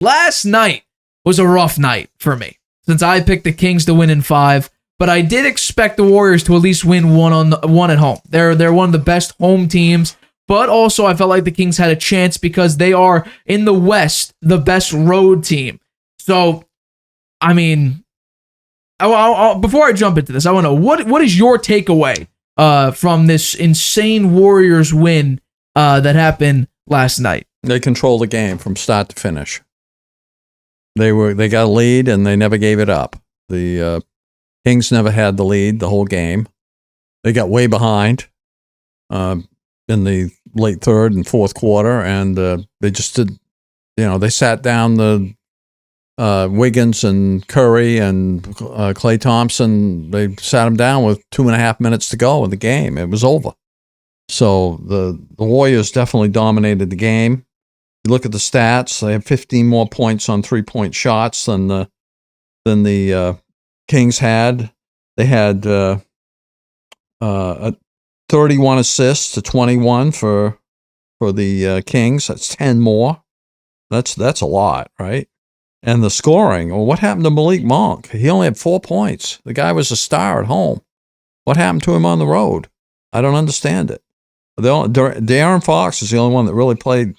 Last night was a rough night for me, since I picked the Kings to win in 5, but I did expect the Warriors to at least win one at home. They're one of the best home teams, but also I felt like the Kings had a chance because they are, in the West, the best road team. So, I mean, before I jump into this, I want to know, what is your takeaway from this insane Warriors win that happened last night? They controlled the game from start to finish. They got a lead and they never gave it up. The Kings never had the lead the whole game. They got way behind in the late third and fourth quarter, and they just did. They sat down the Wiggins and Curry and Klay Thompson. They sat them down with 2.5 minutes to go in the game. It was over. So the Warriors definitely dominated the game. You look at the stats; they have 15 more points on 3-point shots than the Kings had. They had 31 assists to 21 for the Kings. That's 10 more. That's a lot, right? And the scoring. Well, what happened to Malik Monk? He only had 4 points. The guy was a star at home. What happened to him on the road? I don't understand it. De'Aaron Fox is the only one that really played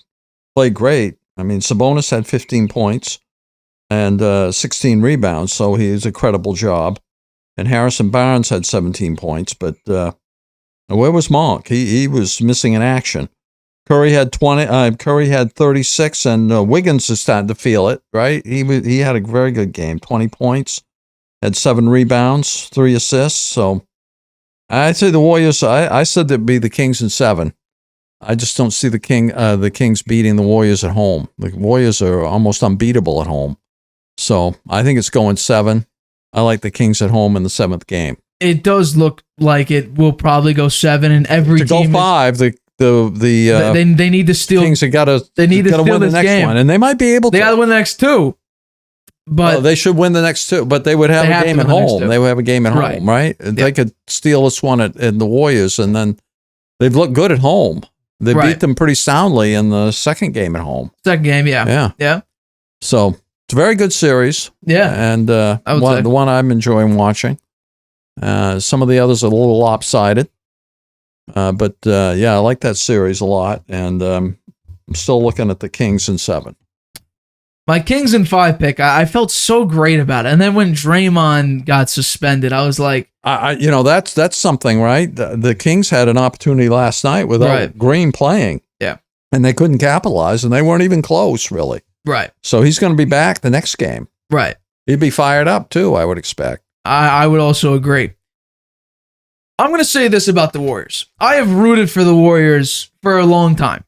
great. I mean, Sabonis had 15 points and 16 rebounds, so he's a credible job. And Harrison Barnes had 17 points, but where was Monk? He was missing in action. Curry had 20. Curry had 36, and Wiggins is starting to feel it. Right? He had a very good game. 20 points, had 7 rebounds, 3 assists. So I'd say the Warriors. I said it'd be the Kings in 7. I just don't see the Kings beating the Warriors at home. The Warriors are almost unbeatable at home. So I think it's going 7. I like the Kings at home in the 7th game. It does look like it will probably go 7, and every to team go 5. They need to steal. Kings have got to win the next game. one, and they might be able to. They got to win the next 2. But they should win the next 2. But they would have a game at home. They would have a game at home, right? Yep. They could steal this one at the Warriors, and then they've looked good at home. They beat them pretty soundly in the second game at home. Second game, yeah. So it's a very good series. Yeah, and the one I'm enjoying watching. Some of the others are a little lopsided. But I like that series a lot, and I'm still looking at the Kings in 7. My Kings in 5 pick, I felt so great about it, and then when Draymond got suspended, I was like, that's something, right? The Kings had an opportunity last night without Green playing, and they couldn't capitalize, and they weren't even close, really. Right. So he's going to be back the next game. Right. He'd be fired up too, I would expect. I would also agree. I'm going to say this about the Warriors. I have rooted for the Warriors for a long time.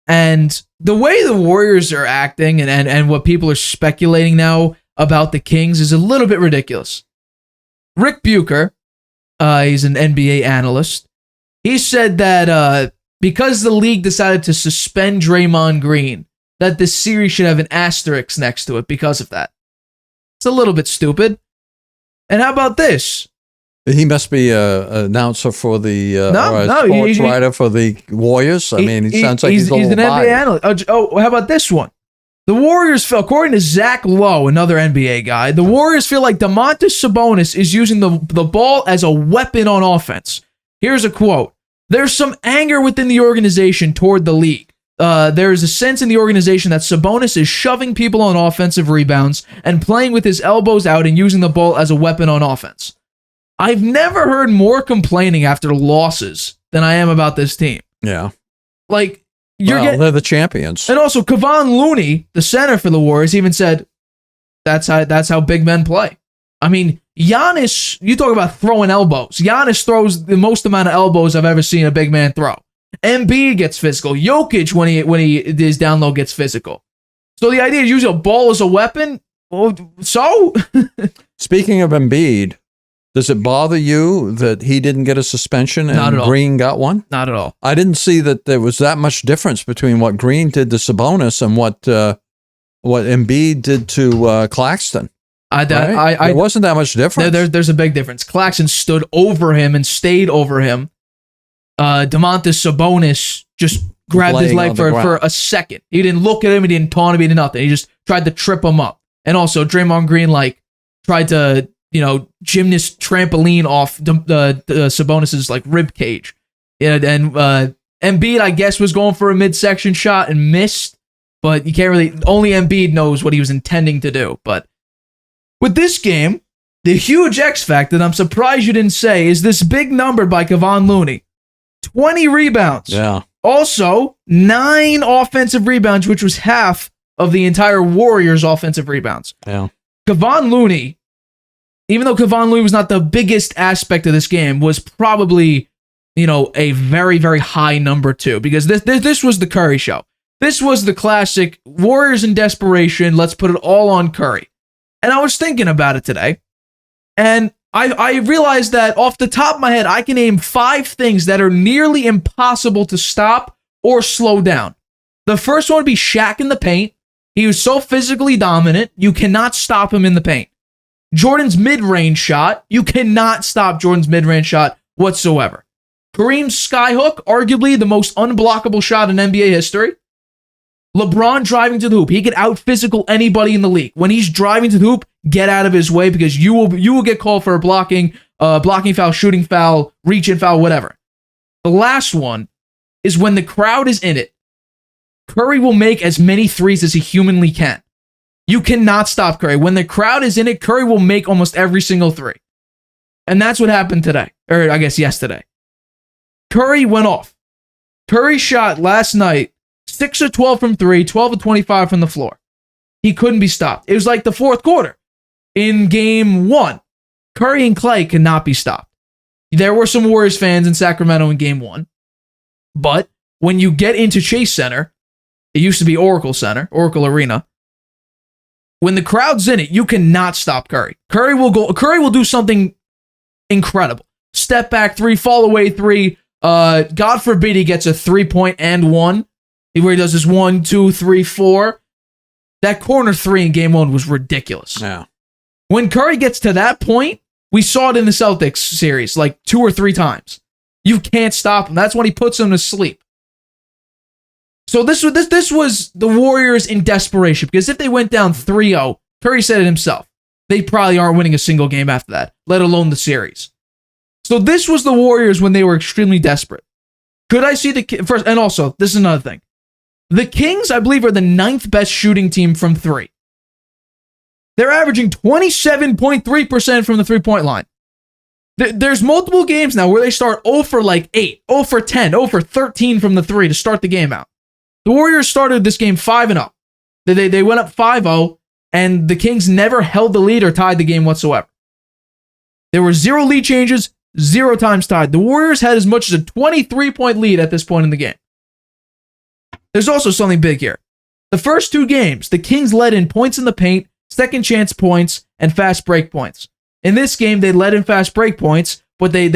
And the way the Warriors are acting and what people are speculating now about the Kings is a little bit ridiculous. Rick Bucher, he's an NBA analyst, he said that because the league decided to suspend Draymond Green, that this series should have an asterisk next to it because of that. It's a little bit stupid. And how about this? He must be an announcer for the sports writer for the Warriors. I mean, he sounds like he's a little an NBA analyst. Oh, how about this one? The Warriors feel, according to Zach Lowe, another NBA guy, the Warriors feel like Domantas Sabonis is using the ball as a weapon on offense. Here's a quote. There's some anger within the organization toward the league. There is a sense in the organization that Sabonis is shoving people on offensive rebounds and playing with his elbows out and using the ball as a weapon on offense. I've never heard more complaining after losses than I am about this team. Yeah. Like, they're the champions. And also, Kevon Looney, the center for the Warriors, even said, that's how big men play. I mean, Giannis, you talk about throwing elbows. Giannis throws the most amount of elbows I've ever seen a big man throw. Embiid gets physical. Jokic, when he is down low, gets physical. So the idea of using a ball as a weapon, well, so? Speaking of Embiid, does it bother you that he didn't get a suspension and Green got one? Not at all. I didn't see that there was that much difference between what Green did to Sabonis and what Embiid did to Claxton. There wasn't that much difference. There's a big difference. Claxton stood over him and stayed over him. Domantas Sabonis just grabbed his laying leg on the for a second. He didn't look at him. He didn't taunt him. He did nothing. He just tried to trip him up. And also, Draymond Green tried to gymnast trampoline off the Sabonis's rib cage. And Embiid, I guess, was going for a midsection shot and missed. But you can't really. Only Embiid knows what he was intending to do. But with this game, the huge X factor that I'm surprised you didn't say is this big number by Kevon Looney. 20 rebounds. Yeah. Also, 9 offensive rebounds, which was half of the entire Warriors' offensive rebounds. Yeah. Kevon Looney, even though Kevon Looney was not the biggest aspect of this game, was probably, a very, very high number 2. Because this was the Curry show. This was the classic Warriors in desperation. Let's put it all on Curry. And I was thinking about it today. And I realized that off the top of my head, I can name 5 things that are nearly impossible to stop or slow down. The first one would be Shaq in the paint. He was so physically dominant, you cannot stop him in the paint. Jordan's mid-range shot, you cannot stop Jordan's mid-range shot whatsoever. Kareem's skyhook, arguably the most unblockable shot in NBA history. LeBron driving to the hoop. He could out-physical anybody in the league. When he's driving to the hoop, get out of his way because you will get called for a blocking foul, shooting foul, reach-in foul, whatever. The last one is when the crowd is in it. Curry will make as many threes as he humanly can. You cannot stop Curry. When the crowd is in it, Curry will make almost every single three. And that's what happened today. Or I guess yesterday. Curry went off. Curry shot last night 6 of 12 from 3, 12 of 25 from the floor. He couldn't be stopped. It was like the fourth quarter. In game 1, Curry and Clay could not be stopped. There were some Warriors fans in Sacramento in game 1. But when you get into Chase Center, it used to be Oracle Center, Oracle Arena. When the crowd's in it, you cannot stop Curry. Curry will do something incredible. Step back 3, fall away 3. God forbid he gets a 3-point and 1. Where he does this 1, 2, 3, 4. That corner 3 in game 1 was ridiculous. Yeah. When Curry gets to that point, we saw it in the Celtics series 2 or 3 times. You can't stop him. That's when he puts him to sleep. So this was the Warriors in desperation, because if they went down 3-0, Curry said it himself, they probably aren't winning a single game after that, let alone the series. So this was the Warriors when they were extremely desperate. Could I see the first? And also, this is another thing. The Kings, I believe, are the 9th best shooting team from 3. They're averaging 27.3% from the 3-point line. There's multiple games now where they start 0 for 8, 0 for 10, 0 for 13 from the 3 to start the game out. The Warriors started this game 5-0. They went up 5-0, and the Kings never held the lead or tied the game whatsoever. There were 0 lead changes, 0 times tied. The Warriors had as much as a 23-point lead at this point in the game. There's also something big here. The first 2 games, the Kings led in points in the paint, second chance points, and fast break points. In this game, they led in fast break points, but they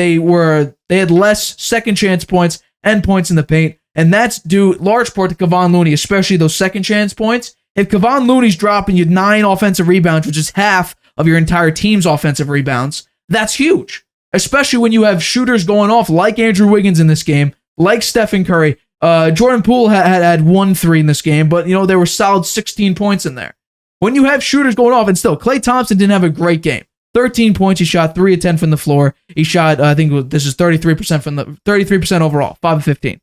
had less second chance points and points in the paint, and that's due large part to Kevon Looney, especially those second chance points. If Kevon Looney's dropping you 9 offensive rebounds, which is half of your entire team's offensive rebounds, that's huge. Especially when you have shooters going off like Andrew Wiggins in this game, like Stephen Curry. Jordan Poole had 1 3 in this game, but there were solid 16 points in there. When you have shooters going off, and still, Klay Thompson didn't have a great game. 13 points, he shot 3 of 10 from the floor. He shot, I think this is 33% overall, 5 of 15.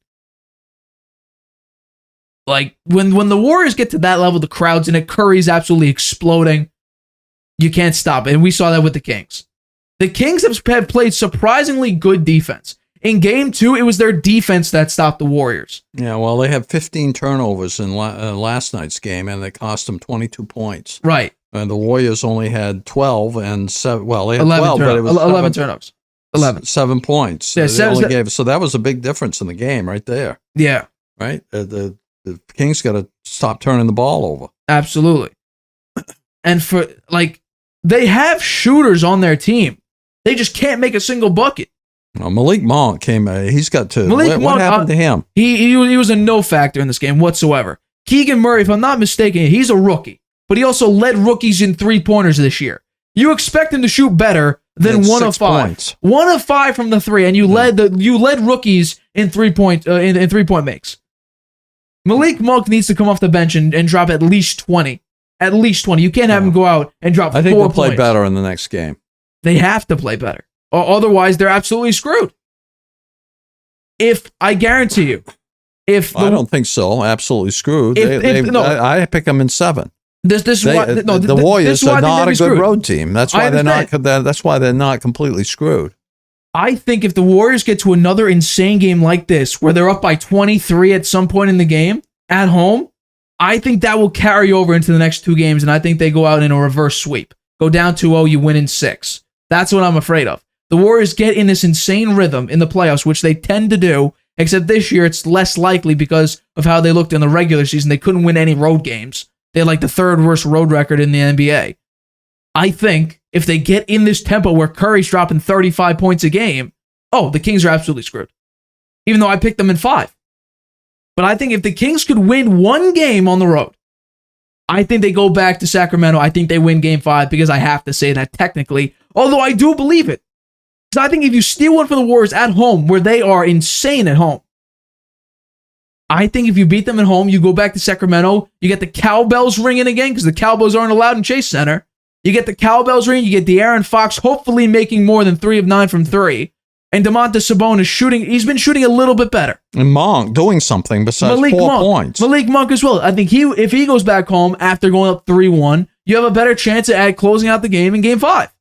When the Warriors get to that level, the crowd's in it, Curry's absolutely exploding. You can't stop it, and we saw that with the Kings. The Kings have played surprisingly good defense. In game 2, it was their defense that stopped the Warriors. Yeah, well, they had 15 turnovers in last night's game, and it cost them 22 points. Right. And the Warriors only had 12 and 7. Well, they had 11 12, but it was 11 turnovers. 11. 7 points. Yeah, so that was a big difference in the game right there. Yeah. Right? The Kings got to stop turning the ball over. Absolutely. And they have shooters on their team. They just can't make a single bucket. Well, Malik Monk came. He's got to. What happened to him? He was a no factor in this game whatsoever. Keegan Murray, if I'm not mistaken, he's a rookie, but he also led rookies in 3-pointers this year. You expect him to shoot better than 1 of 5. Points. 1 of 5 from the 3, and you led rookies in 3-point makes. Malik Monk needs to come off the bench and drop at least 20. At least 20. You can't have him go out and drop 4 I think they'll points. play better in the next game. They have to play better. Or otherwise, they're absolutely screwed. I guarantee you, I don't think so. Absolutely screwed. I pick them in 7. The Warriors are not a good road team. That's why they're not. That's why they're not completely screwed. I think if the Warriors get to another insane game like this, where they're up by 23 at some point in the game at home, I think that will carry over into the next 2 games, and I think they go out in a reverse sweep. Go down 2-0, you win in 6. That's what I'm afraid of. The Warriors get in this insane rhythm in the playoffs, which they tend to do, except this year it's less likely because of how they looked in the regular season. They couldn't win any road games. They had like the 3rd worst road record in the NBA. I think if they get in this tempo where Curry's dropping 35 points a game, the Kings are absolutely screwed. Even though I picked them in 5. But I think if the Kings could win 1 game on the road, I think they go back to Sacramento. I think they win game 5 because I have to say that technically, although I do believe it. Because I think if you steal one for the Warriors at home, where they are insane at home, I think if you beat them at home, you go back to Sacramento, you get the cowbells ringing again, because the Cowboys aren't allowed in Chase Center. You get the cowbells ringing, you get De'Aaron Fox hopefully making more than 3 of 9 from 3. And Domantas Sabonis shooting, he's been shooting a little bit better. And Monk doing something besides Malik 4 Monk. points. Malik Monk as well. I think if he goes back home after going up 3-1, you have a better chance at closing out the game in game 5.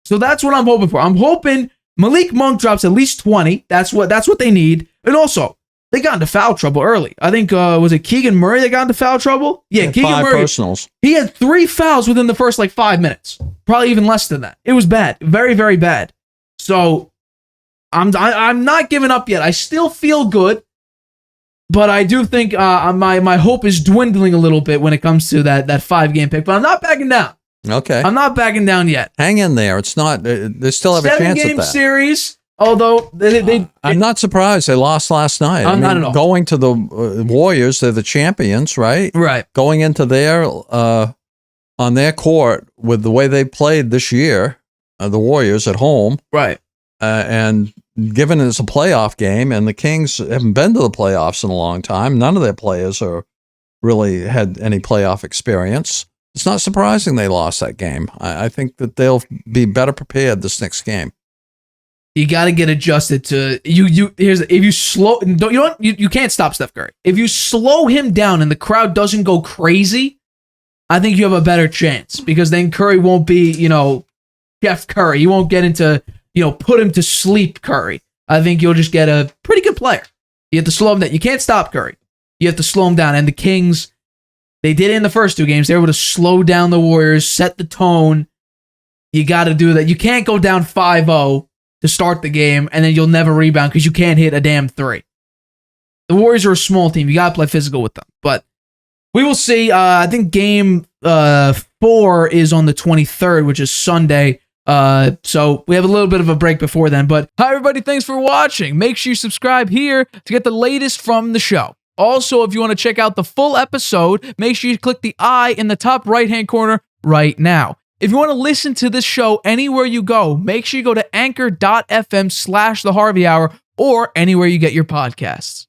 So that's what I'm hoping for. I'm hoping Malik Monk drops at least 20. That's what they need. And also, they got into foul trouble early. I think, was it Keegan Murray that got into foul trouble? Yeah, Keegan 5 Murray. personals. He had 3 fouls within the first 5 minutes. Probably even less than that. It was bad. Very, very bad. So I'm not giving up yet. I still feel good. But I do think my hope is dwindling a little bit when it comes to that 5-game pick. But I'm not backing down. Okay. I'm not backing down yet. Hang in there. It's not. They still have a chance at 7-game that. series. Although I'm not surprised they lost last night. Not at all. Going to the Warriors, they're the champions, right? Right. Going into their on their court with the way they played this year, the Warriors at home, right? And given it's a playoff game, and the Kings haven't been to the playoffs in a long time, none of their players are really had any playoff experience. It's not surprising they lost that game. I think that they'll be better prepared this next game. You got to get adjusted to you. If you slow, you can't stop Steph Curry. If you slow him down and the crowd doesn't go crazy, I think you have a better chance, because then Curry won't be, Jeff Curry. You won't get into, put him to sleep Curry. I think you'll just get a pretty good player. You have to slow him down. You can't stop Curry. You have to slow him down. And the Kings, they did it in the first 2 games. They were able to slow down the Warriors, set the tone. You got to do that. You can't go down 5-0 to start the game, and then you'll never rebound because you can't hit a damn 3. The Warriors are a small team. You got to play physical with them. But we will see. I think game 4 is on the 23rd, which is Sunday. So we have a little bit of a break before then. But hi, everybody. Thanks for watching. Make sure you subscribe here to get the latest from the show. Also, if you want to check out the full episode, make sure you click the I in the top right-hand corner right now. If you want to listen to this show anywhere you go, make sure you go to anchor.fm/The Harvey Hour or anywhere you get your podcasts.